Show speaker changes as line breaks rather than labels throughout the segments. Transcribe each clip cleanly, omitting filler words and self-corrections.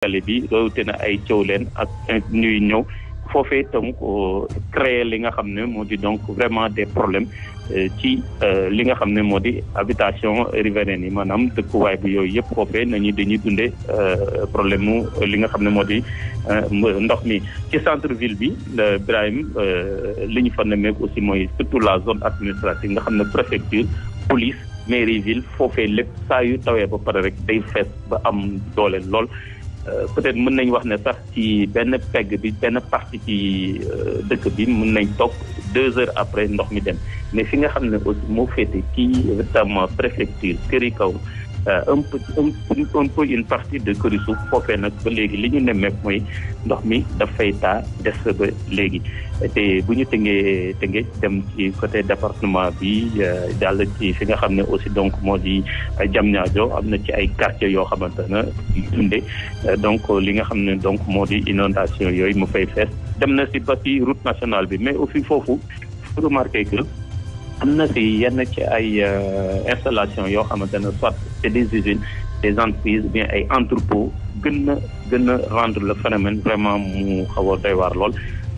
tali bi rawatina ay coow leen ak ñuy ñëw foofee tam créer li nga xam ne moo di donc vraiment des problèmes ci li nga xam ne moo di habitation riveraine yi maanaam dëkkuwaay bi yooyu yëpp foofee dañuy dundee problème mu li nga xam ne moo di ndox mi ci centre ville bi Birahim li ñu fa nemmeeku aussi mooy surtout la zone administrative nga xam ne préfecture police mairie ville foofee lépp saa yu tawee ba pare rek day fees ba am doole lool. Peut-être mën nañ wax ne sax ci benn pegg bi benn partie ci dëkk bi mën nañ toog 2 heures après ndox mi dem mais fi nga xam ne aussi moo féete ci notamment préfecture këri kaw un peu une partie de këri suuf foofee nag ba léegi li ñu nemmeek mooy ndox mi dafay taa des ba léegi te bu ñu tëngee dem ci côté département bi jàll ci fi nga xam ne aussi donc moo di Diamniadio am na ci ay quartiers yoo xamante ne dunde donc li nga xam ne donc moo di inondation yooyu mu fay fees dem na si ba ci route nationale bi mais aussi foofu faut remarquer que am na si yenn ci ay installation yoo xamante ne soit c'est des usines des entreprises bien ay entrepôts gën a rendre le phénomène vraiment mu xaw a doy waar lool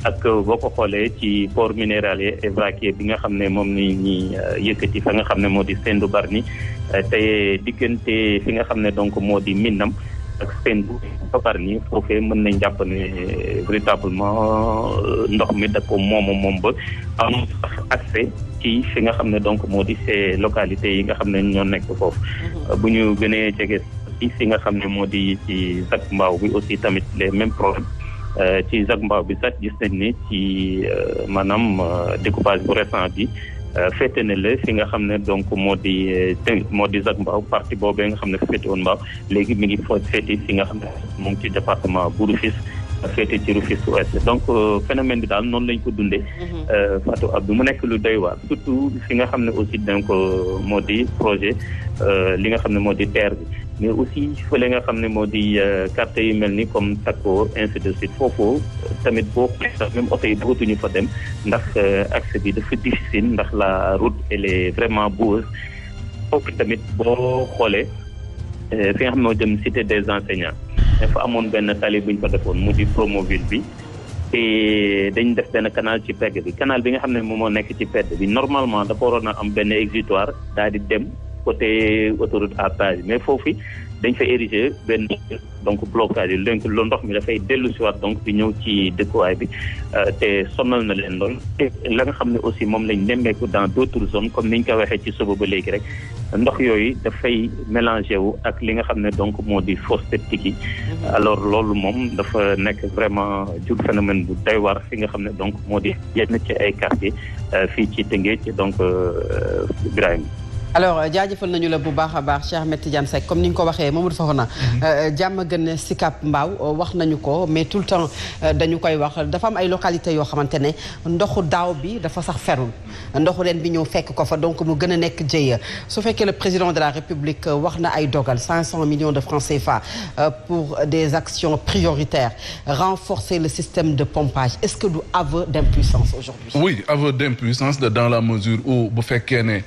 ak boo ko xoolee ci port minéralier et vraquier bi nga xam ne moom ni ñi yëkkati fa nga xam ne moo di Sendou Bargny te diggante fi nga xam ne donc moo di Minam ak Sendou Bargny foofee mën nañ jàpp ne véritablement ndox mi da ko moom ba am accès ci fi nga xam ne donc moo di ces localités yi nga xam ne ñoo nekk foofu bu ñu gënee jege ci fi nga xam ne moo di ci Zac Mbao bi aussi tamit les mêmes problèmes ci Zac Mbao bi sax gis nañ ni ci maanaam découpage bu récent bi féete na la fi nga xam ne donc moo di Zac Mbao partie boobee nga xam ne féete woon Mbao léegi mi ngi féete fi nga xam ne mu ngi ci département bu Rufisque féete ci Rufisque Ouest donc phénomène bi daal noonu lañ ko dundee Fatou Abdou mu nekk lu doy waar surtout fi nga xam ne aussi donc moo di projet li nga xam ne moo di terre bi mais aussi fële nga xam ne moo di quartier yu mel ni comme Takko ainsi de suite foofu tamit boo xoolee même oto yi bëggatuñu fa dem ndax accès bi dafa difficile ndax la route elle est vraiment boueuse foofu tamit boo xoolee fi nga xam ne moo jëm cité des enseignants dafa amoon benn tali bu ñu fa defoon mu di Promoville bi te dañ def benn canal ci pegg bi canal bi nga xam ne moom moo nekk ci pegg bi normalement dafa waroon a am benn exutoire daal di dem côté autoroute à péage mais foofu dañ fa ériger benn donc blocage yi donc loolu ndox mi dafay dellu si waat donc di ñëw ci dëkkuwaay bi te sonal na leen lool te la nga xam ne aussi moom lañ nemmeeku dans d'autres zones comme niñ ko waxee ci suba ba léegi rek ndox yooyu dafay mélangé wu ak li nga xam ne donc moo di fosse septique yi alors loolu moom dafa nekk vraiment jur phénomène bu doy waar fi nga xam ne donc moo di yenn ci ay quartier fii ci Tëngéej donc Birahim
alors jaajëfal nañu la bu baax a baax Cheikh Ahmed Tidiane Seck comme ni nga ko waxee Mamadou Fofana Diamaguène Sicap Mbao wax nañu ko mais tout le temps dañu koy wax dafa am ay localités yoo xamante ne ndoxu daaw bi dafa sax ferul ndoxu ren bi ñëw fekk ko fa donc mu gën a nekk jëya su fekkee le président de la République wax na ay dogal 500 millions de francs CFA pour des actions prioritaires renforcer le système de pompage est-ce que du aveu d'impuissance aujourd'hui?
Oui, aveu d'impuissance dans la mesure où bu fekkee ne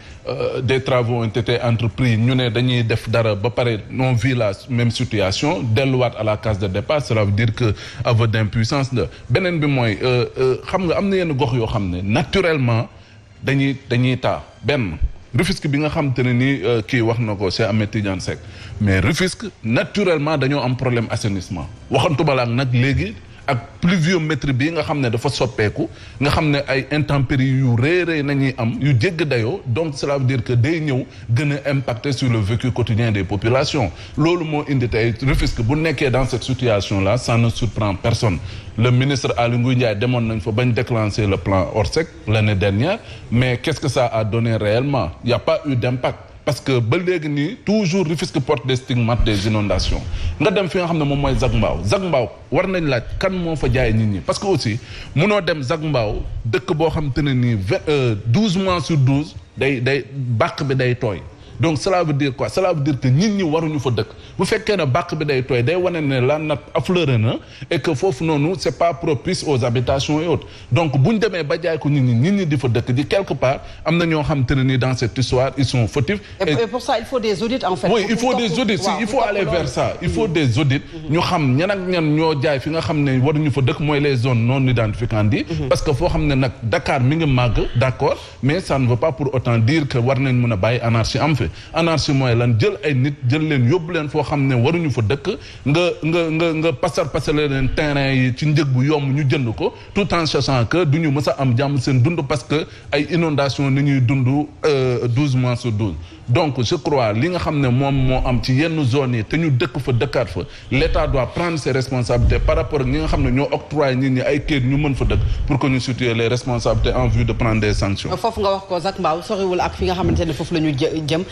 des travaux ont été entrepris ñu ne dañuy def dara ba pare on vit la même situation delluwaat à la case de départ cela veut dire que aveu d'impuissance la beneen bi mooy xam nga am na yenn gox yoo xam ne naturellement dañuy taa benn Rufisque bi nga xam te ne nii kii wax na ko Cheikh Ahmed Tidiane Seck mais Rufisque naturellement dañoo am problème assainissement waxantuma la nag léegi ak pluviométrie bi nga xam ne dafa soppeeku nga xam ne ay intempéries yu rëy nañuy am yu jégg dayoo donc cela veut dire que day ñëw gën a impacter sur le vécu quotidien des populations loolu moo indi tey Rufisque bu nekkee dans cette situation là ça ne surprend personne le ministre Aly Ngouille Ndiaye demoon nañ fa bañ déclencher le plan Orsec l'année dernière mais qu'est-ce que ça a donné réellement il y a pas eu d'impact parce que ba léegi nii toujours Rufisque porte des stigmates des inondations nga dem fi nga xam ne moom mooy Zac Mbao war nañ laaj kan moo fa jaay nit ñi parce que aussi munoo dem Zac Mbao dëkk boo xam te ne nii 12 mois sur 12 day bàq bi day tooy donc cela veut dire quoi cela veut dire que nit ñi waruñu fa dëkk bu fekkee ne bàq bi day tooy day wane ne la nappe affleuré na et que foofu noonu c'est pas propice aux habitations et autres donc buñ demee ba jaay ko nit ñi di fa dëkk di quelque part am na ñoo xam te ne ni dans cette histoire ils sont fautifs.
et pour ça il faut des audits en fait.
oui il faut des audits il faut aller vers ça il faut des audits. ñu xam ñan ak ñan ñoo jaay fi nga xam ne waruñu fa dëkk mooy les zones non identifiantes yi. parce que foo xam ne nag Dakar mi ngi màgg d'accord mais ça ne veut pas pour autant dire que war nañ mën a bàyyi anarchie am fi anarchie mooy lan jël ay nit jël leen yóbbu leen foo xam ne waruñu fa dëkk nga passer leen terrain yi ci njëg bu yomb ñu jënd ko tout en sachant que duñu mës a am jàmm seen dund parce que ay inondation ni ñuy dund 12 mois sur 12 donc je crois li nga xam ne moom moo am ci yenn zones yi te ñu dëkk fa dëkkaat fa l'État doit prendre ses responsabilités par rapport ak ñi nga xam ne ñoo octroyé nit ñi ay kayit ñu mën fa dëkk pour que ñu situer les responsabilités en vue de prendre des sanctions.
foofu nga wax ko Zac Mbao soriwul ak fi nga xamante ne foofu la ñu jëm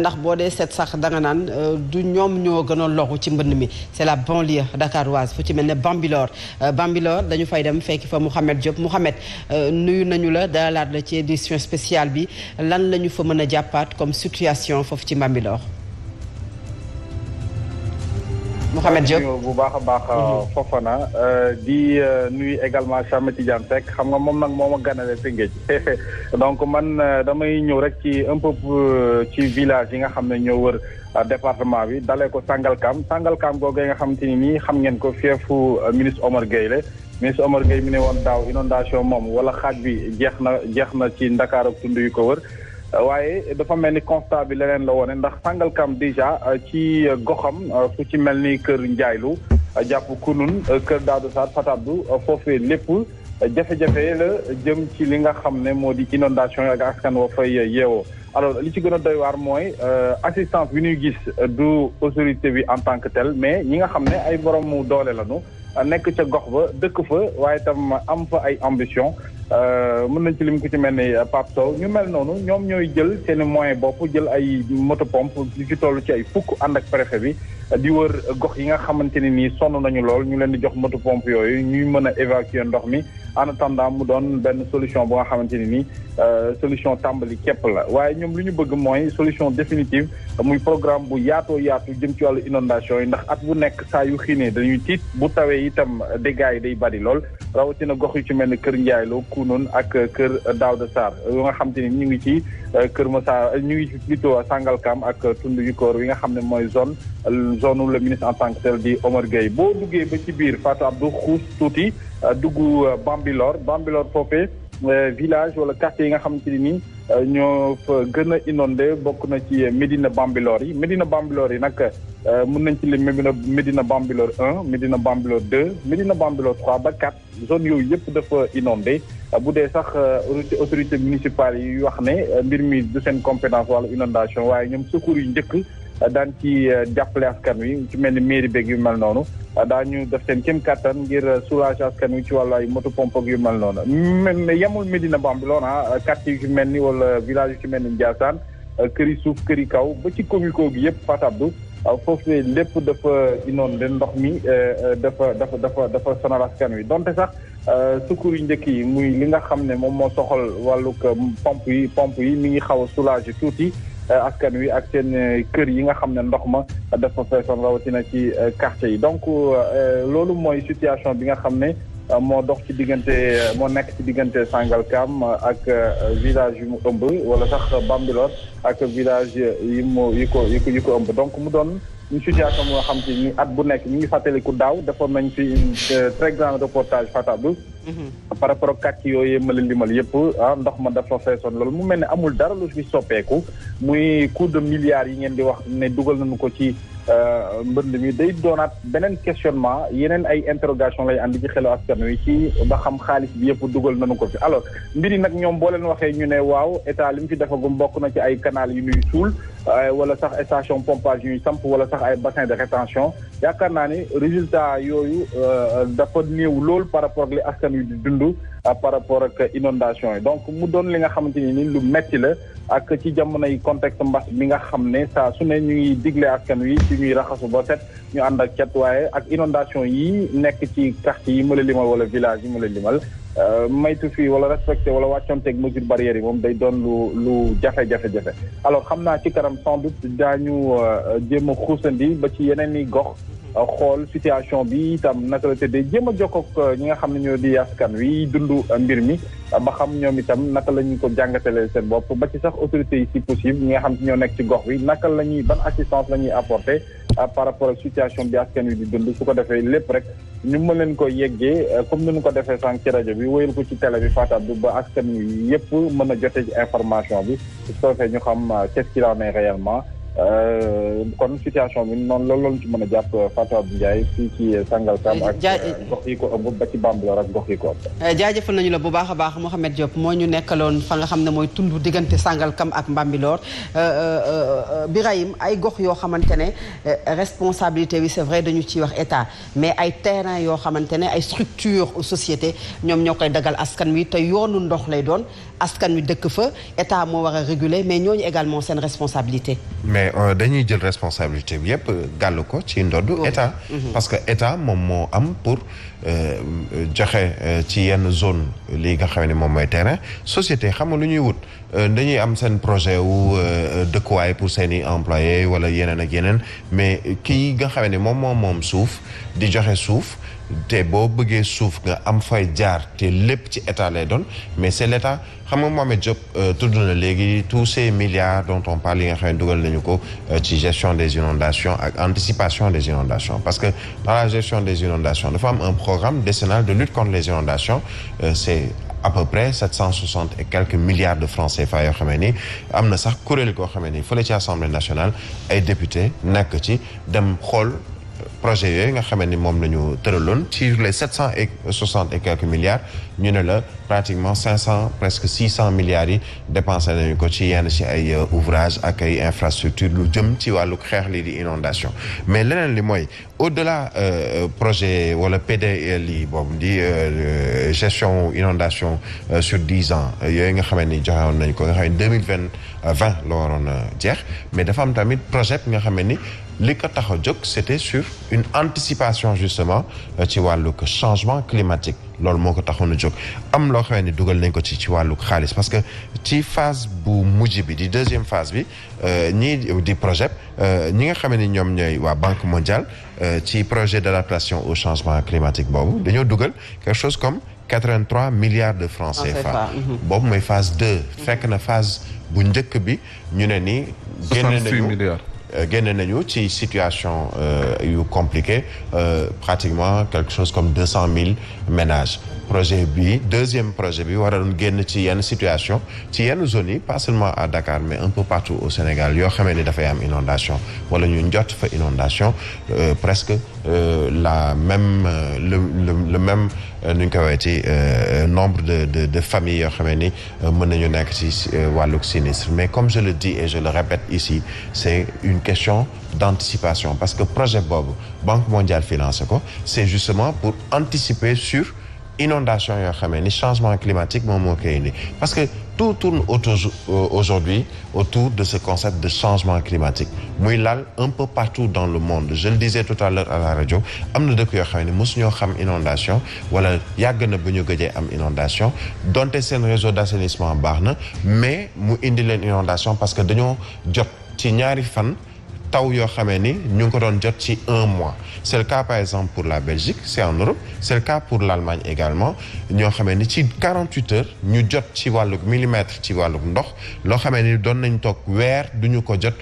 ndax boo dee seet sax danga naan du ñoom ñoo gën a loru ci mbënd mi c'est la banlieue dakaroise fu ci mel ne Bambilor dañu fay dem fekki fa Mouhamed Diop Mouhamed nuyu nañu la dalalaat la ci édition spéciale bi lan la ñu fa mën a jàppaat comme situation foofu ci Bambilor. Mouhamed Diop
bu baax a baax Fofana di nuyu également Cheikh Ahmed Tidiane Seck xam nga moom nag moo ma ganale Tëngéej donc man damay ñëw rek ci un peu ci village yi nga xam ne ñoo wër département bi dalee ko Sangalkam googee nga xamante ni nii xam ngeen ko fiefu ministre Omar Gueye la ministre Omar Gueye mi ne woon daaw inondation moom wala xaaj bi jeex na ci Ndakaar ak tund yu ko wër waaye dafa mel ni constat bi leneen la woone ndax Sangalkam déjà ci goxam fu ci mel ni kër Njaaylu jàpp Kunun kër Daouda Sarr Fatabdou foofee lépp jafe-jafe la jëm ci li nga xam ne moo di inondation ak askan wa fay yeewoo alors li ci gën a doy waar mooy assistance bi ñuy gis du autorité bi en tant que tel mais ñi nga xam ne ay boromu doole lañu nekk ca gox ba dëkk fa waaye tam am fa ay ambition mën nañ ci lim ko ci mel ni Pape Sow ñu mel noonu ñoom ñooy jël seen moyen bopp jël ay moto pompe li ci toll ci ay fukk ànd ak préfet bi di wër gox yi nga xamante ne nii sonn nañu lool ñu leen di jox moto pompe yooyu ñuy mën a évacuer ndox mi en attendant mu doon benn solution bu nga xamante ne nii solution tàmbali képp la waaye ñoom lu ñu bëgg mooy solution définitive muy programme bu yaatoo yaatu jëm ci wàllu inondation yi ndax at bu nekk saa yu xiinee dañuy tiit bu tawee itam dégâts yi day bari lool rawatina gox yu ci mel ni kër Ndiaye Lo Kounoune ak kër Daouda Sarr yu nga xamante ni ñu ngi ci kër Massar ñu ngi ci plutôt Sangalkam ak tund yu koor yi nga xam ne mooy zone le ministre en tant que tel di Omar Gueye boo duggee ba ci biir Fatou Abdou xuus tuuti dugg Bambilor foofee village wala quartier yi nga xamante ni nii ñoo fa gën a inondé bokk na ci Médina Bambilor yi nag mën nañ ci lim Médina Bambilor 1 Médina Bambilor 2 Médina Bambilor 3 ba 4 zone yooyu yëpp dafa inondé bu dee sax autorité municipale yi wax ne mbir mi du seen compétence wala inondation waaye ñoom secours yu njëkk daan ci jàppale askan wi ci mel ni mairie beeg yu mel noonu daañu def seen kéem kattan ngir soulager askan wi ci wàllu ay moto pompe ak yu mel noonu mais yemul Médina Bambilor quartier yu ci mel ni wala village yu ci mel ni Ndiassane këri suuf këri kaw ba ci comico gi yëpp Fatabdou foofu lépp dafa inondé ndox mi dafa sonal askan wi donte sax secours yu njëkk yi muy li nga xam ne moom moo soxal wàllug pompe yi mi ngi xaw a soulager tuuti askan wi ak seen kër yi nga xam ne ndox ma dafa feesoon rawatina ci quartier yi donc loolu mooy situation bi nga xam ne moo nekk ci diggante Sangalkam ak village yu mu ëmb wala sax Bambilor ak village yi ko ëmb donc mu doon une situation moo xam te ni at bu nekk ñu ngi fàttaliku daaw defoon nañ fi une très grand reportage Fatabdou par rapport ak quartier yooyu ma leen limal yëpp ndox ma dafa feesoon loolu mu mel ne amul dara lu fi soppeeku muy coût de milliards yi ngeen di wax ne dugal nañu ko ci mbënd mi day doonaat beneen questionnement yeneen ay interrogation lay andi ci xelu askan wi ci ba xam xaalis bi yëpp dugal nañu ko fi alors mbir yi nag ñoom boo leen waxee ñu ne waaw état li mu fi defagum bokk na ci ay canal yu ñuy suul wala sax station pompage yu ñuy samp wala sax ay bassin de rétention yaakaar naa ni résultat yooyu dafa néew lool par rapport ak li askan wi di dund par rapport ak inondation yi donc mu doon li nga xamante ni lu metti la ak ci jamonoy contexte mbas mi nga xam ne saa su ne ñu ngi digle askan wi ci ñuy raxasu ba set ñu ànd ak cet waaye ak inondation yi nekk ci quartier yi ma la limal wala village yi ma la limal maytu fii wala respecté wala wàccoonteeg mesure barrières yi moom day doon lu jafe-jafe-jafe alors xam naa ci kanam sans doute daañu jéem a xuusandi ba ci yeneen i gox xool situation bi itam naka la tëddee jéem a jokkoog ñi nga xam ne ñoo di askan wi dund mbir mi ba xam ñoom itam naka la ñu ko jàngatalee seen bopp ba ci sax autorités yi si possible ñi nga xam ne ñoo nekk ci gox bi naka la ñuy ban assistance la ñuy apporter par rapport ak situation bi askan wi di dund su ko defee lépp rek ñu mën leen ko yeggee comme ni ñu ko defee sànq ci rajo bi wéyal ko ci télé bi Fatou Abdou ba askan wi yëpp mën a jotee ci information bi su ko defee ñu xam qu'est-ce qu'il en est réellement kon situation bi noonu loolu lañu ci mën a jàpp Fatou Abdou Ndiaye fii ci Sangalkam ak gox yi ko ëmb ba ci Bambilor ak gox yi ko ëmb.
jaajëfal nañu la bu baax a baax Mouhamed Diop moo ñu nekkaloon fa nga xam ne mooy tund diggante Sangalkam ak Bambilor Birahim ay gox yoo xamante ne responsabilité bi c'est vrai dañu ciy wax état mais ay terrain yoo xamante ne ay structure société ñoom ñoo koy dagal askan wi te yoonu ndox lay doon askan wi dëkk fa état moo war a réguler mais ñooñu également seen responsabilité.
mais dañuy jël responsabilité bi yëpp gàllu ko ci ndoddu état parce que état moom moo am pour joxe ci yenn zone li nga xam ne moom mooy terrain société xam nga lu ñuy wut dañuy am seen projet wu dëkkuwaay pour seeni employés wala yeneen ak yeneen mais kii nga xam ne moom suuf di joxe suuf te boo bëggee suuf nga am fay jaar te lépp ci état lay doon mais c'est l'état xam nga Mohamed Diop tudd na léegi tous ces milliards dont on parle yi nga xam ne dugal nañu ko ci gestion des inondations ak anticipation des inondations parce que dans la gestion des inondations dafa am un programme décennal de lutte contre les inondations c'est à peu près 760 et quelques milliards de francs CFA yoo xamee ni am na sax kuréel koo xamee ni fële ci Assemblée nationale ay députés nekk ci dem xool projet yooyu nga xamee ni moom la ñu tëraloon sur les 760 et quelques milliards ñu ne la pratiquement 500 presque 600 milliards yi dépensé nañu ko ci yenn ci ay ouvrage ak ay infrastructure lu jëm ci wàllu xeex lii di inondation mais leneen li mooy au-delà projet wala PDL yi boobu di gestion inondation sur 10 ans yooyu nga xamee ni joxewoon nañu ko nga xam ne 2020 la waroon jeex mais dafa am tamit projet nga xamee ni li ko tax a jóg c'était sur une anticipation justement ci wàllug changement climatique loolu moo ko taxoon a jóg am loo xam ne dugal nañ ko ci wàllug xaalis parce que ci phase bu mujj bi di deuxième phase bi ñii di projet ñi nga xam ne ñoom ñooy waa Banque mondiale ci projet d'adaptation au changement climatique boobu dañoo dugal quelque chose comme 83 milliards de francs CFA boobu mooy phase 2 fekk na phase bu njëkk bi ñu ne ni génne nañu ci situation yu compliqué pratiquement quelque chose comme 200 000 ménages projet bi deuxième projet bi war a doon génn ci yenn situation ci yenn zones yi pas seulement à Dakar mais un peu partout au Sénégal yoo xamee ni dafay am inondation wala ñu njot fa inondation presque la même le même nu ñu koy waxee ci nombre de familles yoo xamee ni mën nañu nekk ci wàllug sinistre mais comme je le dis et je le répète ici c'est une question d'anticipation parce que projet boobu Banque mondiale financé ko c'est justement pour anticiper sur inondation yoo xamee ni changement climatique moom moo koy indi parce que tout tourne aujourd'hui autour de ce concept de changement climatique muy lal un peu partout dans le monde je le disais tout à l'heure à la radio am na dëkk yoo xam ne mosu ñoo xam inondation wala yàgg na bu ñu gëjee am inondation donte seen réseau d'assainissement baax na mais mu indi leen inondation parce que dañoo jot ci ñaari fan taw yoo xamee ni ñu ngi ko doon jot ci 1 mois c'est le cas par exemple pour la Belgique c'est en Europe c'est le cas pour l'Allemagne également ñoo xamee ni ci 48 heures ñu jot ci wàllug millimètre ci wàllug ndox loo xamee ni doon nañ toog weer duñu ko jot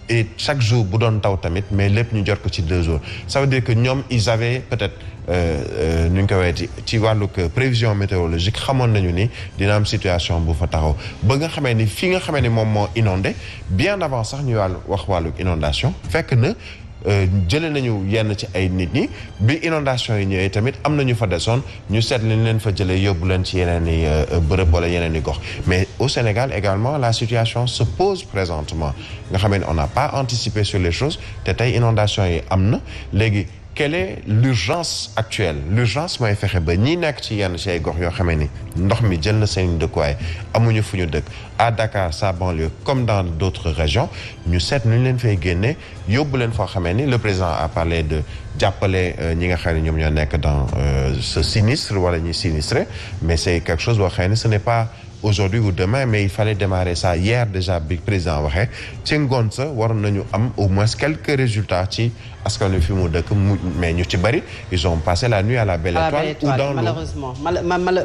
et chaque jour bu doon taw tamit mais lépp ñu jot ko ci 2 jours ça veut dire que ñoom ils avaient peut-être nu ñu ko weeti ci wàllug prévision météorologique xamoon nañu ni dina am situation bu fa taxaw ba nga xamee ni fi nga xamee ni moom moo inondé bien avant sax ñu wax wàllug inondation fekk na jëlee nañu yenn ci ay nit ñi bi inondation yi ñëwee tamit am nañu fa desoon ñu seet li leen fa jëlee yóbbu leen ci yeneen i bërëb wala yeneen i gox mais au Sénégal également la situation se pose présentement nga xam ne on n'a pas anticipé sur les choses te tey inondation yi am na léegi quelle est l'urgence actuelle l'urgence mooy fexe ba ñi nekk ci yenn ci ay gox yoo xamee ni ndox mi jël na seen dëkkuwaay amuñu fu ñu dëkk à Dakar sa banlieue comme dans d'autres régions ñu seet nu ñu leen fay génne yóbbu leen foo xamee ni le président a parlé de jàppale ñi nga xam ne ñoom ñoo nekk dans ce sinistre wala ñuy sinistré mais c'est quelque chose boo xam ne ce n'est pas aujourd'hui ou demain mais il fallait démarrer ça hier déjà bi président waxee ci ngoon sa waroon nañu am au moins quelques résultats ci askan wi fi mu dëkk mais ñu ci bari ils ont passé la nuit à la Belle Étoile ou dans
malheureusement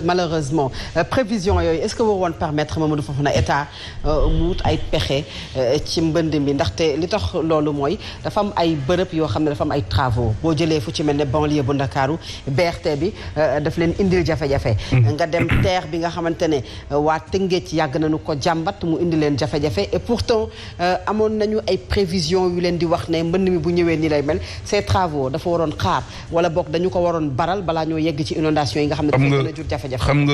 malheureusement prévision yooyu est-ce que waroon permettre Mamadou Fofana état mu wut ay pexe ci mbënd mi ndaxte li tax loolu mooy dafa am ay bërëb yoo xam ne dafa am ay travaux boo jëlee fu ci mel ne banlieue bu Ndakaaru BRT bi daf leen indil jafe-jafe nga dem TER bi nga xamante ne waa Tëngéej yàgg nañu ko jàmbat mu indi leen jafe-jafe et pourtant amoon nañu ay prévisions yu leen di wax ne mbënd mi bu ñëwee nii lay mel ces travaux dafa waroon xaar wala boog dañu ko waroon baral balaa ñoo yegg ci inondation yi nga xam ne dafa gën a jur jafe-jafe.
xam nga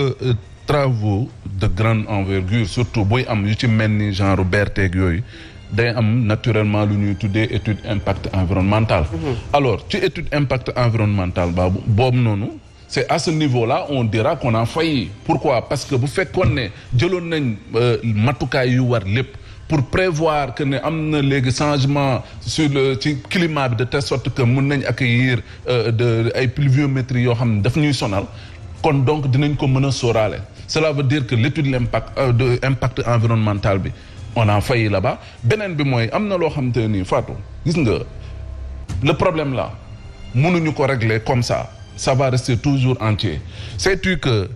travaux de grande envergure surtout booy am yu ci mel ni genre BRT yooyu day am naturellement lu ñuy tuddee étude impact environnemental. Alors ci étude impact environnemental boobu noonu. C'est à ce niveau-là on dira qu'on a failli. Pourquoi? Parce que bu fekkoon ne jëloon nañ matukaay yu war lépp pour prévoir que ne am na léegi changement sur le ci climat bi de telle sorte que mën nañ accueillir ay pluviométrie yoo xam ne daf ñuy sonal kon donc dinañ ko mën a sóoraale. Cela veut dire que l'étude de impact environnemental bi on a failli là-bas. Beneen bi mooy am na loo xam te nii Fatou gis nga le problème là mënuñu ko régler comme ça. Ça va rester toujours entier. Sais-tu que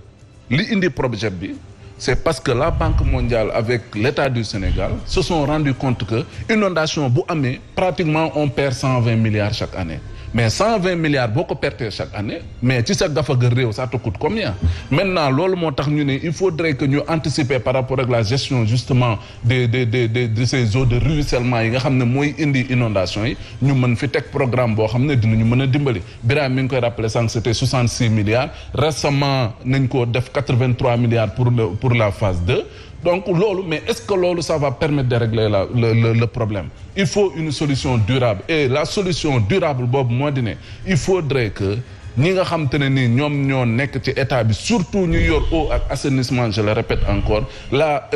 li indi projet bi c'est parce que la Banque mondiale avec l'État du Sénégal se sont rendus compte que inondation bu amee pratiquement on perd 120 milliards chaque année. Mais 120 milliards boo ko perdee chaque année mais ci sa gafaga réew ça te coûte combien? Maintenant loolu moo tax ñu ne il faudrait que ñu anticiper par rapport ak la gestion justement de ces eaux de ruissellement yi nga xam ne mooy indi inondation yi ñu mën fi teg programme boo xam ne dinañu mën a dimbali. Birame mi ngi koy rappeler sànq c'était 66 milliards récemment nañ ko def 83 milliards pour la phase 2. Donc loolu mais est-ce que loolu ça va permettre de régler le problème? Il faut une solution durable et la solution durable boobu moo di ne il faudrait que ñi nga xam te ne nii ñoom ñoo nekk ci état bi surtout ñu yor eau ak assainissement je le répète encore la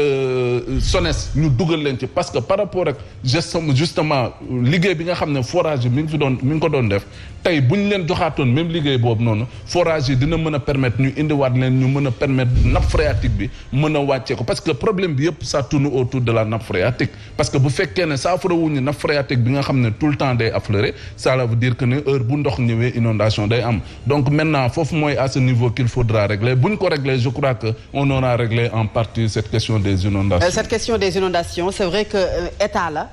SONES ñu dugal leen ci parce que par rapport ak justement liggéey bi nga xam ne forage yi mi ngi ko doon def tey bu ñu leen joxaatoon même liggéey boobu noonu forage yi dina mën a permettre ñu indiwaat leen ñu mën a permettre nappe phréatique bi mën a wàccee ko parce que problème bi yëpp ça tourne autour de la nappe phréatique parce que bu fekkee ne saafara wuñu nappe phréatique bi nga xam ne tout le temps day affleurer ça veut dire que ne heure bu ndox ñëwee inondation day am. Donc maintenant foofu mooy à ce niveau qu'il faudra régler bu ñu ko régler je crois que on aura réglé en partie cette question des inondations.
Cette question des inondations c'est vrai que état la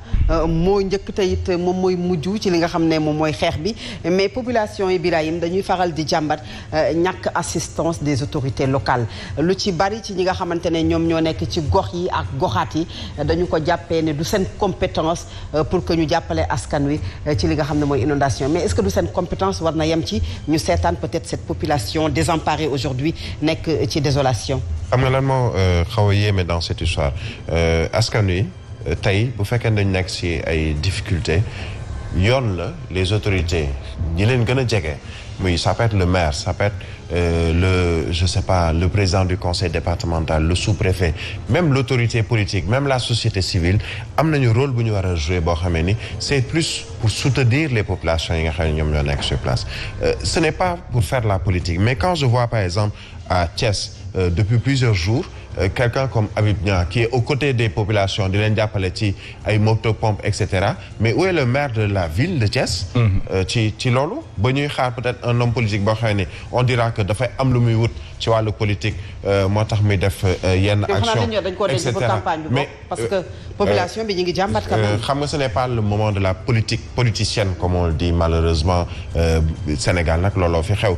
moo njëkk te it moom mooy mujj ci li nga xam ne moom mooy xeex bi mais population yi Birahim dañuy faral di jàmbat ñàkk assistance des autorités locales lu ci bari ci ñi nga xamante ne ñoom ñoo nekk ci gox yi ak goxaat yi dañu ko jàppee ne du seen compétence pour que ñu jàppale askan wi ci li nga xam ne mooy inondation mais est-ce que du seen compétence war na yem ci ñu seetaan peut-être cette population désemparée aujourd'hui nekk ci désolation.
xam nga lan moo xaw a yéeme dans cette histoire askan wi tey bu fekkee dañ nekk ci ay difficultés yoon la les autorités ñi leen gën a jege muy ça peut être le maire ça peut être je sais pas le président du conseil départemental le sous-préfet même l'autorité politique même la société civile am nañu rôle bu ñu war a jouer boo xamee ni c'est plus pour soutenir les populations yi nga xam ne ñoom ñoo nekk sur place ce n'est pas pour faire la politique mais quand je vois par exemple à Thiès depuis plusieurs jours quelqu'un comme Habib Niang qui est aux côtés des populations di leen jàppale ci ay motopompes et cetera mais où est le maire de la ville de Thiès ci loolu ba ñuy xaar peut-être un homme politique boo xam ne on dira que dafay am lu muy wut ci wàllu politique moo tax muy def yenn action et cetera
mais parce que population bi ñu ngi jàmbat quand même
xam nga ce n'est pas le moment de la politique politicienne comme on le dit malheureusement Sénégal nag looloo fi xew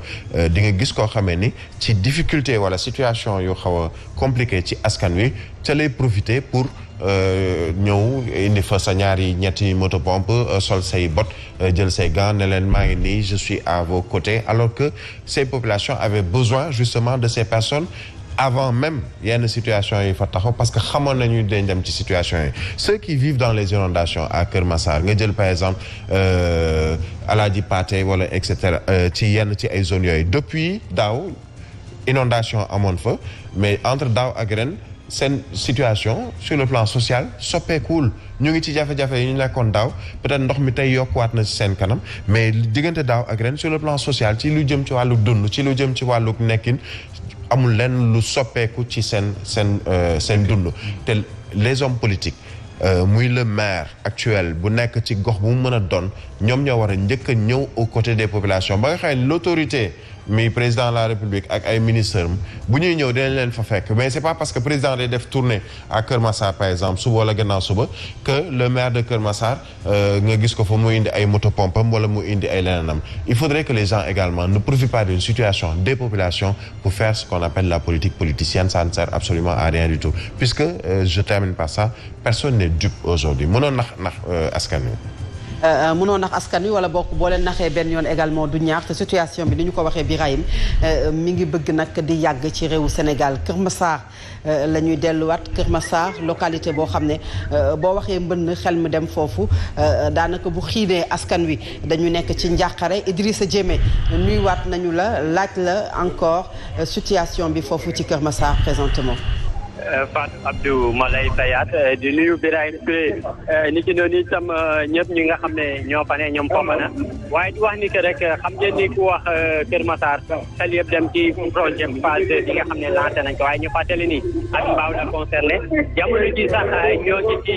di nga gis koo xamee ni ci difficulté wala situation yu xaw a compliqué ci askan wi ca lay profiter pour ñëw indi fa sa ñaari ñetti motopompe sol say bot jël say gants ne leen maa ngi nii je suis à vos côtés alors que ces populations avaient besoin justement de ces personnes avant même yenn situation yi fa taxaw parce que xamoon nañu dañ dem ci situation yi ceux qui vivent dans les inondations à Kër Massar nga jël par exemple Alaaji Pathé wala et cetera ci yenn ci ay zones yooyu depuis daaw inondation amoon fa mais entre daaw ak ren seen situation sur le plan social soppeekuwul ñu ngi ci jafe-jafe yi ñu nekkoon daaw peut-être ndox mi tey yokkuwaat na ci seen kanam mais diggante daaw ak ren sur le plan social ci lu jëm ci wàllu dund ci lu jëm ci wàllu nekkin amul lenn lu soppeeku ci seen dund te les hommes politiques muy le maire actuel bu nekk ci gox bu mu mën a doon ñoom ñoo war a njëkk a ñëw aux côtés des populations ba nga xam ne l'autorité mi président de la République ak ay ministres bu ñuy ñëw dinañ leen fa fekk mais c'est pas parce que président day def tournée à Kër Massar par exemple suba wala gannaaw suba que le maire de Kër Massar nga gis ko fa mu indi ay motopompam wala mu indi ay leneenam il faudrait que les gens également ne profitent pas d'une situation des populations pour faire ce qu'on appelle la politique politicienne ça ne sert absolument à rien du tout puisque je termine par ça personne n'est dupe aujourd'hui mënoo nax askan wi
mënoo nax askan wi wala bokk boo leen naxee benn yoon également du ñaax te situation bi ni ñu ko waxee Birahim mi ngi bëgg nag di yàgg ci réewu Sénégal Kër Massar la ñuy delluwaat Kër Massar localité boo xam ne boo waxee mbënn xel mu dem foofu daanaka bu xiinee askan wi dañu nekk ci njàqare Idrissa Diémé nuyuwaat nañu la laaj la encore situation bi foofu ci Kër Massar présentement.
Fatou Abdou ma lay fayaat di nuyu Birahim Touré ni ki noonu itam ñëpp ñi nga xam ne ñoo fa ne ñoom foofa na waaye di wax ni que rek xam ngeen ni ku wax Kër Massar xel yëpp dem ci projet phase 2 bi nga xam ne lancé nañ ko waaye ñu fàttali ni ak Mbao la concerné jamono ji sax ñoo ngi ci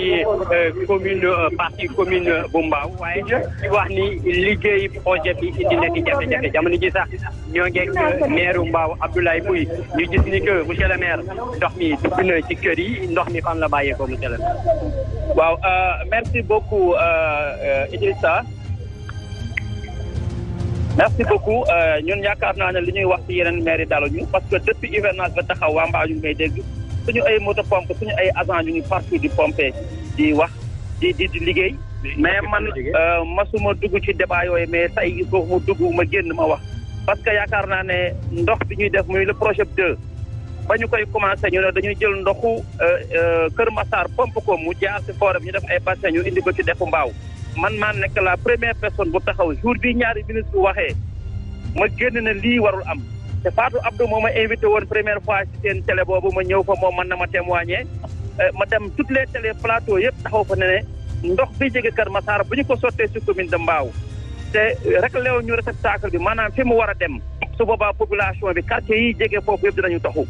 partie commune bu Mbao waaye di wax ni liggéey projet bi indi na ci jafe-jafe jamono ji sax ñoo ngi maire Mbao Abdoulaye Pouy ñu gis ni que monsieur le maire ndox mi ci kër yi ndox mi fan la bàyyeekoo monsieur le maire.
waaw merci beaucoup Idrissa merci beaucoup ñun yaakaar naa ne li ñuy wax ci yeneen maire yi daluñu parce que depuis hivernage ba taxaw waa Mbao ñu ngi may dégg suñu ay moto pompe suñu ay agent ñu ngi partout di pomper di wax di liggéey mais man masuma dugg ci débat yooyu mais tey il faut mu dugg ma génn ma wax parce que yaakaar naa ne ndox bi ñuy def muy le projet 2 ba ñu koy commencé ñu ne dañuy jël ndoxu Kër Massar pompe ko mu jaar ci forêt bi ñu def ay bassin ñu indi ko ci defu Mbao man maa nekk la première personne bu taxaw jour bi ñaari ministre bu waxee ma génn ne lii warul am te Fatou Abdou moo ma invité woon première fois ci seen télé boobu ma ñëw fa moom mën na ma témoigner ma dem toutes les télé plateau yëpp taxaw fa ne ndox bi jege Kër Massar bu ñu ko sottee ci commune de Mbao te rek leew ñu réceptacle bi maanaam fi mu war a dem su boobaa population bi quartier yi jege foofu yëpp dinañu taxu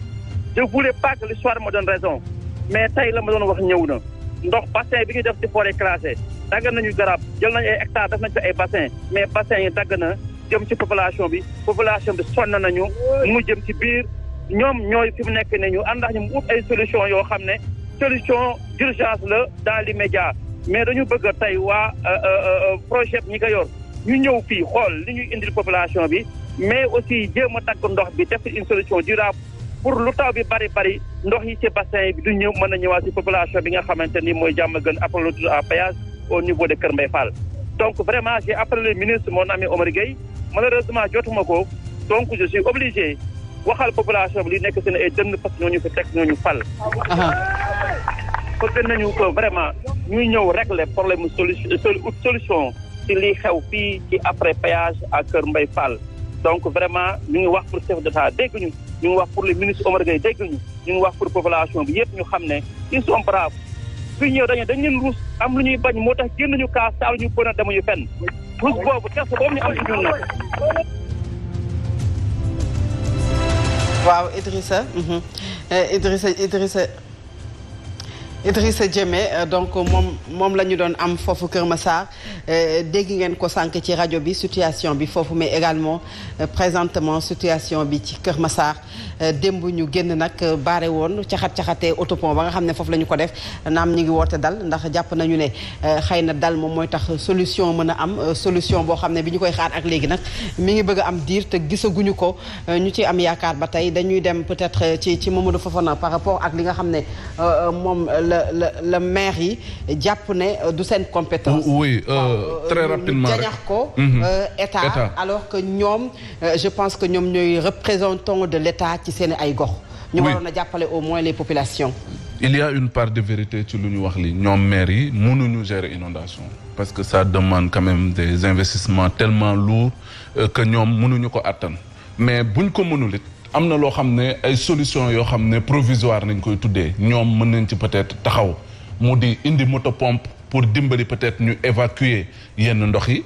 je voulais pas que l'histoire me donne raison mais tey la ma doon wax ñëw na ndox bassin bi ñu def ci forêt classée dagg nañu garab jël nañu ay hectares def nañu fi ay bassin mais bassin yi dagg na jëm ci population bi sonn nañu mu jëm ci biir ñoom ñooy fi mu nekk ne ñu àndax ñu mu ut ay solution yoo xam ne solution d'urgence la dans l'immédiat mais dañu bëgg tey waa projet ñi ko yor ñu ñëw fii xool li ñuy indil population bi mais aussi jéem a dagg ndox bi def une solution durable pour lu taw bi bari ndox yi ci bassin bi du ñëw mën a ñëwaat ci population bi nga xamante ni mooy Diamaguène après le tour à péage au niveau de Kër Mbaye Fall. donc vraiment j'ai appelé le ministre mon ami Omar Gueye malheureusement jotuma ko donc je suis obligé waxal population bi li nekk seen ay dënn parce que ñooñu fi teg ñooñu fal. bëgg nañu ko vraiment ñuy ñëw régler problème solution ci li xew fii ci après péage à Kër Mbaye Fall. donc vraiment ñu ngi wax pour chef d'État dégg ñu ngi wax pour le ministre Omar Gueye dégg ñu ngi wax pour population bi yëpp ñu xam ne ils sont braves fii ñëw dañ leen ruus am lu ñuy bañ moo tax génn ñu kaas taal ñu pën a demuñu fenn ruus boobu test boobu ñu am ci ñun nag.
waaw Idrissa Diémé donc moom la ñu doon am foofu Kër Massar dégg ngeen ko sànq ci rajo bi situation bi foofu mais également présentement situation bi ci Kër Massar démb ñu génn nag baare woon caxatee autopont ba nga xam ne foofu la ñu ko def naam ñu ngi woote dal ndax jàpp nañu ne xëy na dal moom mooy tax solution mën a am solution boo xam ne bi ñu koy xaar ak léegi nag mi ngi bëgg a am diir te gisaguñu ko ñu ci am yaakaar ba tey dañuy dem peut-être ci Mamadou Fofana par rapport ak li nga xam ne moom la maire yi jàpp ne du seen compétence.
oui très rapidement
jañax ko état alors que ñoom je pense que ñoom ñooy représentant de l'état ci seen ay gox ñu waroon a jàppale au moins les populations.
Il y a une part de vérité ci lu ñu wax li ñoom maires yi mënuñu gérer inondation parce que ça demande quand même des investissements tellement lourds que ñoom mënuñu ko attan mais buñ ko mënul it am na loo xam ne ay solutions yoo xam ne provisoire nañ koy tuddee ñoom mën nañ ci peut-être taxaw mu di indi moto pompe pour dimbali peut-être ñu évacuer yenn ndox yi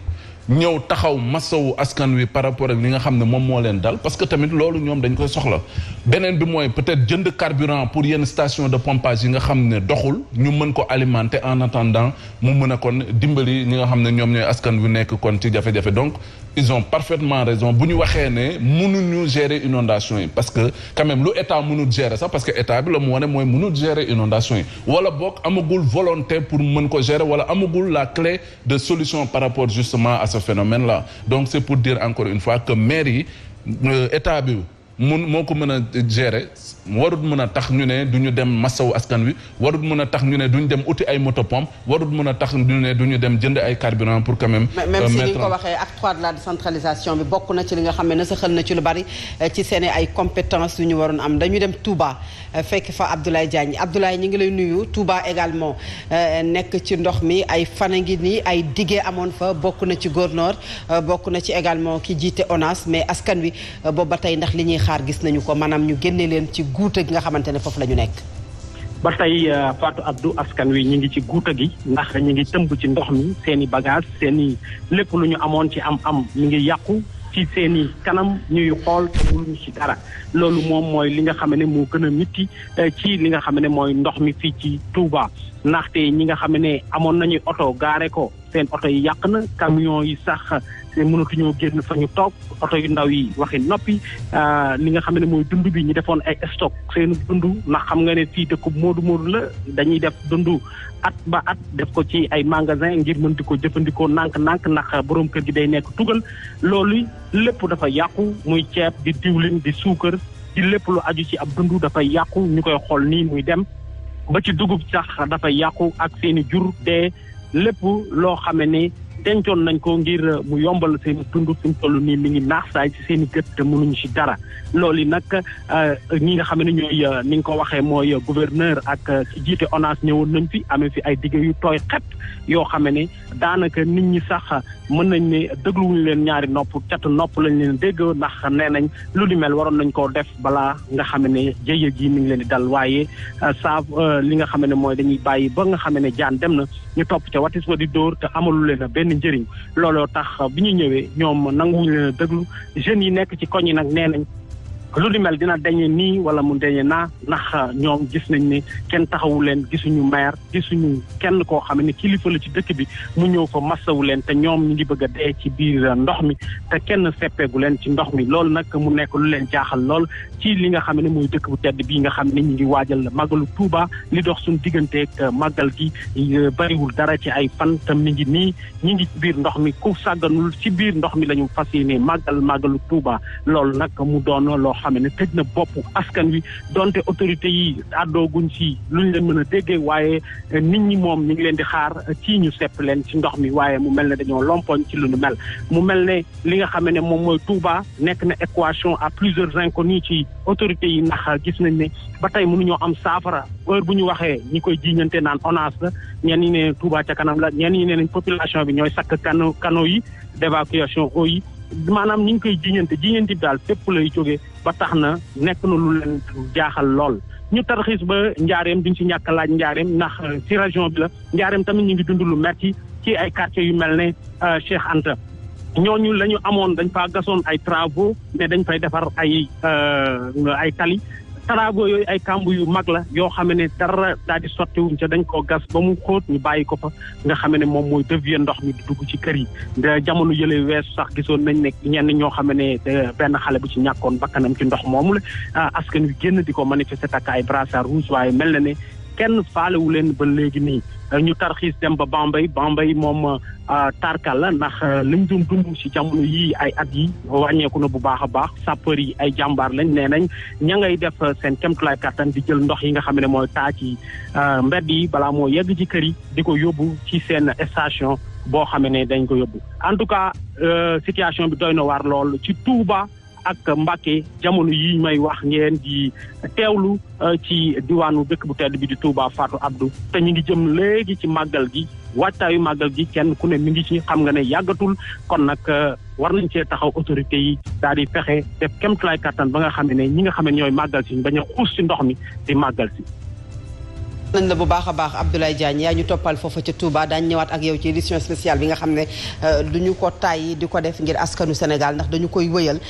ñëw taxaw masawu askan wi par rapport ak li nga xam ne moom moo leen dal parce que tamit loolu ñoom dañ koy soxla beneen bi mooy peut-être jënd carburant pour yenn station de pompage yi nga xam ne doxul ñu mën ko alimenter en attendant mu mën a kon dimbali ñi nga xam ne ñoom ñooy askan wi nekk kon ci jafe-jafe donc ils ont parfaitement raison bu ñu waxee ne mënuñu gérer inondation yi parce que quand même lu état mënul gérer sax parce que état bi la mu wane mooy mënul gérer inondation yi wala boog amagul volonté pour mën ko gérer wala amagul la clé de solution par rapport justement à ce phénomène là donc c'est pour dire encore une fois que maire yi état bi moo ko mën a gérer warut mën a tax ñu ne du ñu dem massawu askan wi warut mën a tax ñu ne duñ dem uti ay motopompe warut mën a tax ñu ne du ñu dem jënd ay carburant pour quand même
même si ni nga ko waxee acte 3 de la décentralisation bi bokk na ci li nga xam ne na saxal na ci lu bari ci seen ay compétences yu ñu waroon am dañu dem Touba fekk fa Abdoulaye Diagne Abdoulaye ñi ngi lay nuyu Touba également nekk ci ndox mi ay fan a ngi nii ay diggé amoon fa bokk na ci gouverneur bokk na ci également ki jiite ONAS mais askan wi boobu ba tey ndax li ñuy xaar gis nañu ko maanaam ñu génne leen ci guuta gi nga xamante ne foofu la ñu nekk.
ba tey Fatou Abdou askan wi ñu ngi ci guuta gi ndax ñu ngi tëmb ci ndox mi seen i bagage seen i lépp lu ñu amoon ci am ñu ngi yàqu ci seen i kanam ñuy xool te mënuñu ci dara loolu moom mooy li nga xam ne moo gën a mitti ci li nga xam ne mooy ndox mi fii ci Touba ndaxte ñi nga xam ne amoon nañu oto gaare ko seen oto yi yàq na camion yi sax mënatuñoo génn fa ñu toog oto yu ndaw yi waxi noppi li nga xam ne mooy dund bi ñu defoon ay stock seen dund ndax xam nga ne fii dëkk moodu la dañuy def dund at ba at def ko ci ay magasin ngir mën di ko jëfandikoo nànk-nànk ndax borom kër gi day nekk tugal loolu lépp dafa yàqu muy ceeb di diwlin di suukar di lépp lu aju ci ab dund dafay yàqu ñu koy xool nii muy dem ba ci dugub sax dafay yàqu ak seen i jur de lépp loo xame ne dencoon nañ ko ngir mu yombal seen dund fi mu toll nii mi ngi naax saay ci seen i gët te mënuñu ci dara loolu yi nag ñi nga xam ne ñooy ni nga ko waxee mooy gouverneur ak ci jiite ONAS ñëwoon nañ fi amee fi ay digge yu tooy xet yoo xam ne daanaka nit ñi sax mën nañ ne dégluwuñu leen ñaari nopp cat nopp lañ leen dégg ndax nee nañ lu ni mel waroon nañ koo def balaa nga xam ne jëye ji mi ngi leen di dal waaye li nga xam ne mooy dañuy bàyyi ba nga xam ne jaan dem na ñu topp ca watis wa di dóor te amalu leen benn njëriñ looloo tax bi ñu ñëwee ñoom nanguwuñu leen a déglu jeunes yi nekk ci koñ yi nag nee nañ lu ni mel dina dañe nii wala mu dañe naa ndax ñoom gis nañ ne kenn taxawu leen gisuñu maire gisuñu kenn koo xam ne kilifa la ci dëkk bi mu ñëw fa massawu leen te ñoom ñu ngi bëgg a dee ci biir ndox mi te kenn seppeegu leen ci ndox mi loolu nag mu nekk lu leen jaaxal lool ci li nga xam ne mooy dëkk bu tedd bii nga xam ne ñu ngi waajal màggalu Touba li dox suñu digganteeg màggal gi bariwul dara ci ay fan te mi ngi nii ñi ngi ci biir ndox mi ku sàgganul ci biir ndox mi la ñu fas yéene màggalu Touba loolu nag mu doon loo xam ne tëj na bopp askan wi donte autorité yi àddooguñ ci luñ leen mën a déggee waaye nit ñi moom ñu ngi leen di xaar ci ñu sepp leen ci ndox mi waaye mu mel ne dañoo lompoñ ci lu nu mel mu mel ne li nga xam ne moom mooy Touba nekk na équation à plusieurs inconnus ci autorités yi ndax gis nañ ne ba tey mënuñoo am saafara heure bu ñu waxee ñi koy jiiñante naan ONAS la ñenn ñi ne Touba ca kanam la ñenn ñi ne nañ population bi ñooy sakk canaux yi d'évacuation eau yi maanaam ñi ngi koy jiiñante bi daal fépp lay jógee ba tax na nekk na lu leen jaaxal lool ñu tarxiis ba njaareem duñ ci ñàkk laaj njaareem ndax ci région bi la njaareem tamit ñu ngi dund lu metti ci ay quartiers yu mel ne Cheikh Anta ñooñu la ñu amoon dañ faa gasoon ay travaux mais dañ fay defar ay tali travaux yooyu ay kàmb yu mag la yoo xam ne dara daal di sottiwuñ ca dañ koo gas ba mu xóot ñu bàyyi ko fa nga xam ne moom mooy dévier ndox mi di dugg ci kër yi jamono yële weesu sax gisoon nañ ne ñenn ñoo xam ne benn xale bu ci ñàkkoon bakkanam ci ndox moomu la askan wi génn di ko manifester takk ay brassard rouge waaye mel na ne kenn faalewu leen ba léegi nii ñu tarxiis dem ba Bambey moom tarkal la ndax liñ doon dund ci jamono yii ay at yi wàññeeku na bu baax a baax sapeur yi ay jàmbaar lañ nee nañ ña ngay def seen kéemtulaay kattan di jël ndox yi nga xam ne mooy taa ci mbedd yi balaa moo yegg ci kër yi di ko yóbbu ci seen station boo xam ne dañ ko yóbbu en tout cas situation bi doy na waar lool ci Touba ak Mbacké jamono yi may wax ngeen di teewlu ci diwaanu dëkk bu tedd bi di Touba Fatou Abdou te ñu ngi jëm léegi ci màggal gi waajtaayu màggal gi kenn ku ne mi ngi ci xam nga ne yàggatul kon nag war nañ cee taxaw autorité yi daal di fexe def kéemtulaay kattan ba nga xam ne ñi nga xam ne ñooy màggal si bañ a xuus ci ndox mi di màggal si.
nañ la bu baax a baax Abdoulaye Diagne yaa ñu toppal foofa ca Touba daañu ñëwaat ak yow ci édition spéciale bi nga xam ne du ñu ko tàyyi di ko def ngir askanu Sénégal ndax dañu koy wëyal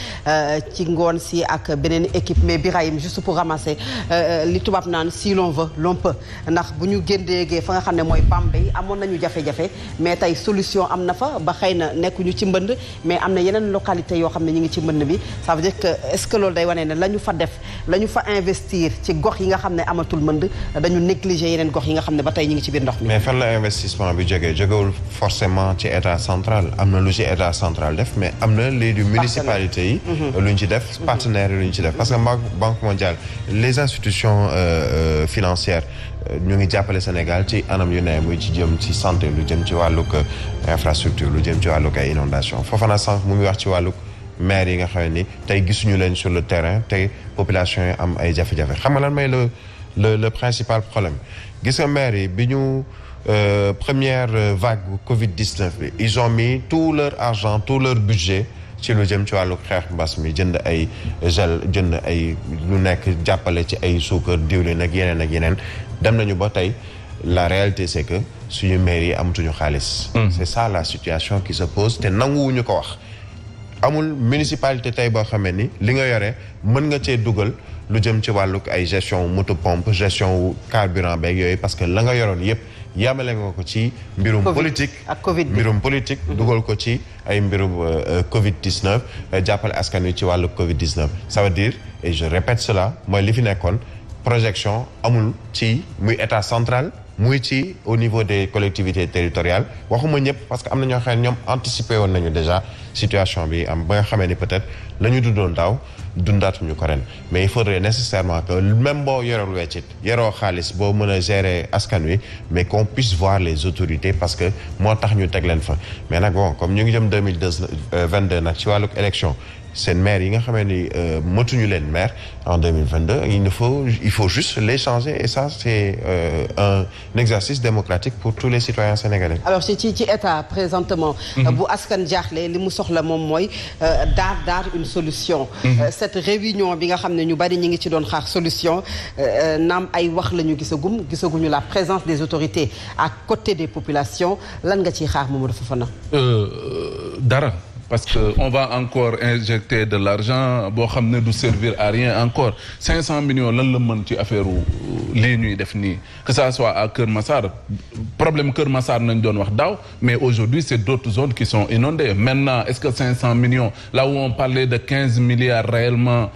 ci ngoon si ak beneen équipe mais Birahim juste pour ramasser li tubaab naan si l'on veut l'on peut ndax bu ñu génnee fa nga xam ne mooy Bambey amoon nañu jafe-jafe mais tey solution am na fa ba xëy na nekkuñu ci mbënd mais am na yeneen localité yoo xam ne ñu ngi ci mbënd bi ça veut dire que est-ce que loolu day wane ne la ñu fa def la ñu fa investir ci gox yi nga xam ne amatul mbënd dañu négliger yeneen gox yi nga xam ne ba tey ñu ngi ci biir ndox mi.
mais fan la investissement bi jógewul forcément ci état central am na lu ci état central def mais am na lii du municipalité yi lu ñu ci def partenaires yi lu ñu ci def parce que Banque mondiale les institutions financières ñu ngi jàppale Sénégal ci anam yu ne muy ci jëm ci santé lu jëm ci wàllug infrastructure lu jëm ci wàllug ay inondation foofa na sànq mu ngi wax ci wàllug maire yi nga xam ne ni tey gisuñu leen sur le terrain tey population yi am ay jafe-jafe xam nga lan may le principal problème gis nga maire yi bi ñu première vague Covid-19 bi ils ont mis tout leur argent tout leur budget ci lu jëm ci wàllu xeex mbas mi jënd ay gel jënd ay lu nekk jàppale ci ay suukar diwlin ak yeneen dem nañu ba tey la réalité c'est que suñu maire yi amatuñu xaalis c'est ça la situation qui se pose te nanguwuñu ko wax amul municipalité tey boo xamee ni li nga yore mën nga cee dugal lu jëm ci wàllug ay gestion moto pompe gestion wu carburant beeg yooyu parce que la nga yoroon yëpp yamale nga ko ci mbirum politique mbirum politique dugal ko ci ay mbirum Covid 19 jàppale askan wi ci wàllu Covid 19 ça veut dire et je répète cela mooy li fi nekkoon projection amul ci muy état central muy ci au niveau des collectivités territoriales waxuma ñëpp parce que am na ñoo xam ne ñoom anticipé woon nañu déjà situation bi am ba nga xamee ni peut-être la ñu dundoon daaw dundaatuñu ko ren mais il faudrait nécessairement que même boo yorul weccit yoroo xaalis boo mën a gérer askan wi mais qu'on puisse voir les autorités parce que moo tax ñu teg leen fa mais nag bon comme ñu ngi jëm 2022 nag ci wàlluk élection seen maire yi nga xamee ni motuñu leen maire en 2022 il faut juste les changer et ça c'est un exercice démocratique pour tous les citoyens sénégalais.
alors ci état présentement. bu askan jaaxle li mu soxla moom mooy daar une solution. cette réunion bi nga xam ne ñu bari ñi ngi ci doon xaar solution naam ay wax la ñu gisaguñu la présence des autorités à côté des populations lan nga ciy xaar Mamadou Fofana.
dara. parce que on va encore injecter de l'argent boo xam ne du servir à rien encore 500 millions lan la mën ci affaire lii ñuy def nii que ça soit à Kër Massar problème Kër Massar nañ doon wax daaw mais aujourd'hui c'est d'autres zones qui sont inondées maintenant est-ce que 500 millions là où on parlait de 15 milliards réellement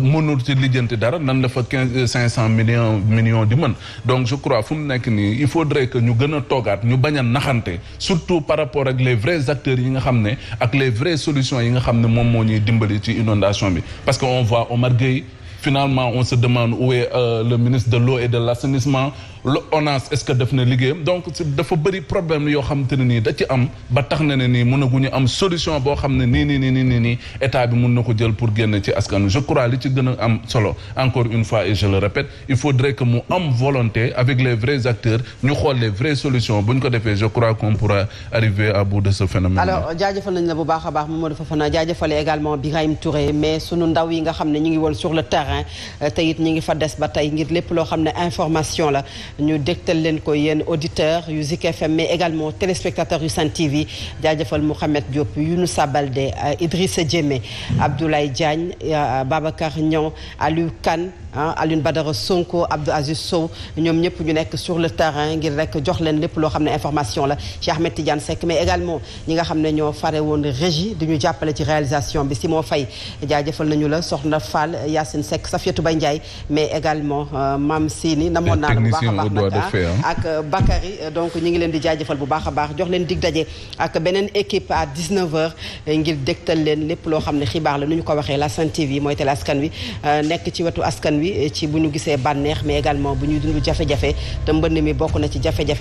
mënul ci lijjanti dara nan la fa 500 millions di mën donc je crois fu mu nekk nii il faudrait que ñu gën a toogaat ñu bañ a naxante surtout par rapport ak les vrais acteurs yi nga xam ne ak les vraies solutions yi nga xam ne moom moo ñuy dimbali ci inondation bi parce que on voit Omar Gueye finalement on se demande où est le ministre de l'eau et de l'assainissement le ONAS est-ce que def na liggéeyam donc dafa bëri problème yoo xam te ne nii da ci am ba tax na ne nii mënaguñu am solution boo xam ne nii état bi mun na ko jël pour génn ci askan je crois li ci gën a am solo encore une fois et je le répète il faudrait que mu am volonté avec les vrais acteurs ñu xool les vraies solutions bu ñu ko defee je crois qu'on pourra arriver à bout de ce phénomène.
alors jaajëfal nañ la bu baax a baax Mamadou Fofana jaajëfale également Birahim Touré mais sunu ndaw yi nga xam ne ñu ngi woon sur le terrain te it ñu ngi fa des ba tey ngir lépp loo xam ne information la. ñu dégtal leen ko yéen auditeurs yu Zik FM mais également téléspectateurs yu Sen TV jaajëfal Mouhamed Diop Younoussa Baldé Idrissa Diémé Abdoulaye Diagne Babacar Niang Aliou Kane Alioune Badara Sonko Abdou Aziz Sow ñoom ñëpp ñu nekk sur le terrain ngir rek jox leen lépp loo xam ne information la Cheikh Ahmed Tidiane Seck mais également ñi nga xam ne ñoo fare woon régie di ñu jàppale ci réalisation bi Simon Faye jaajëfal nañu la Soxna Fall Yacine Seck Safiatou Bay Ndiaye mais également Mame Sini namoon naa la bu baax a baax ak Bakary donc ñu ngi leen di jaajëfal bu baax a baax jox leen dig daje ak beneen équipe à 19h ngir dégtal leen lépp loo xam ne xibaar la nu ñu ko waxee la Sen TV mooy télé askan wi nekk ci wetu askan wi ci bu ñu gisee bànneex mais également bu ñuy dund jafe-jafe te mbënn mi bokk na ci jafe-jafe